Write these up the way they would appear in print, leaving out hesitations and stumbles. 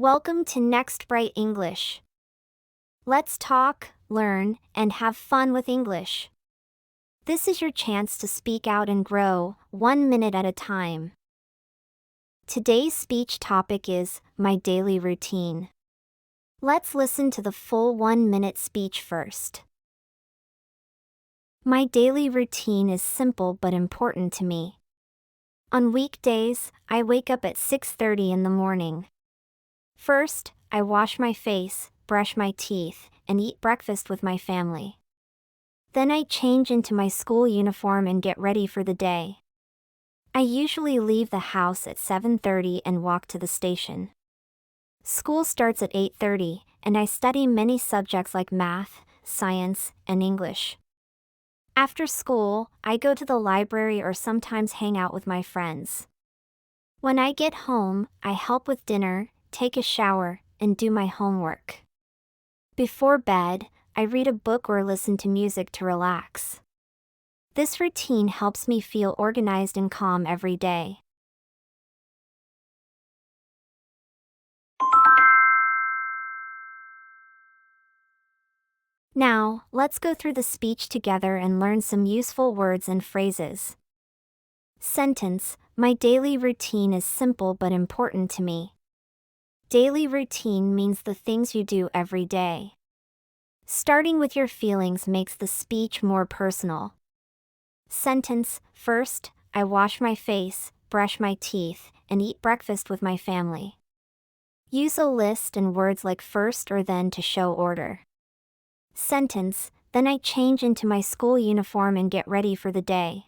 Welcome to NextBright English. Let's talk, learn, and have fun with English. This is your chance to speak out and grow, 1 minute at a time. Today's speech topic is my daily routine. Let's listen to the full 1-minute speech first. My daily routine is simple but important to me. On weekdays, I wake up at 6:30 in the morning. First, I wash my face, brush my teeth, and eat breakfast with my family. Then I change into my school uniform and get ready for the day. I usually leave the house at 7:30 and walk to the station. School starts at 8:30, and I study many subjects like math, science, and English. After school, I go to the library or sometimes hang out with my friends. When I get home, I help with dinner, take a shower, and do my homework. Before bed, I read a book or listen to music to relax. This routine helps me feel organized and calm every day. Now, let's go through the speech together and learn some useful words and phrases. Sentence: my daily routine is simple but important to me. Daily routine means the things you do every day. Starting with your feelings makes the speech more personal. Sentence: first, I wash my face, brush my teeth, and eat breakfast with my family. Use a list and words like first or then to show order. Sentence: then I change into my school uniform and get ready for the day.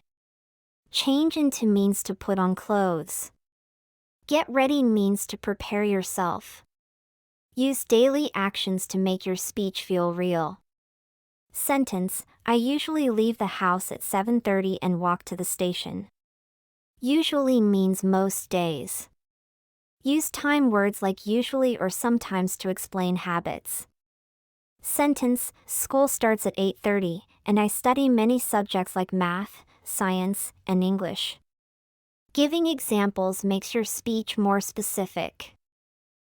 Change into means to put on clothes. Get ready means to prepare yourself. Use daily actions to make your speech feel real. Sentence: I usually leave the house at 7:30 and walk to the station. Usually means most days. Use time words like usually or sometimes to explain habits. Sentence: school starts at 8:30, and I study many subjects like math, science, and English. Giving examples makes your speech more specific.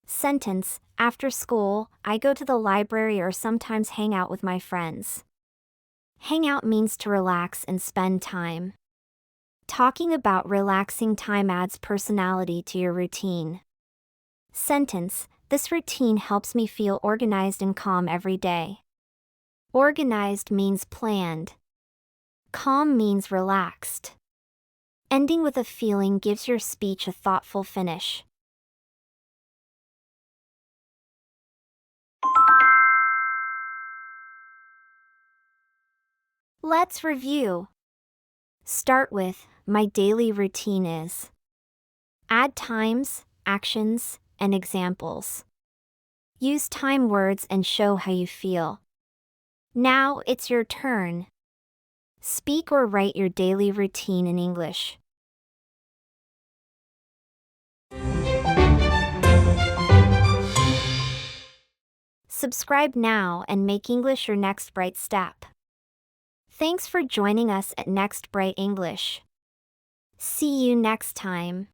Sentence: after school, I go to the library or sometimes hang out with my friends. Hang out means to relax and spend time. Talking about relaxing time adds personality to your routine. Sentence: this routine helps me feel organized and calm every day. Organized means planned. Calm means relaxed. Ending with a feeling gives your speech a thoughtful finish. Let's review. Start with, my daily routine is. Add times, actions, and examples. Use time words and show how you feel. Now it's your turn. Speak or write your daily routine in English. Subscribe now and make English your next bright step. Thanks for joining us at NextBright English. See you next time.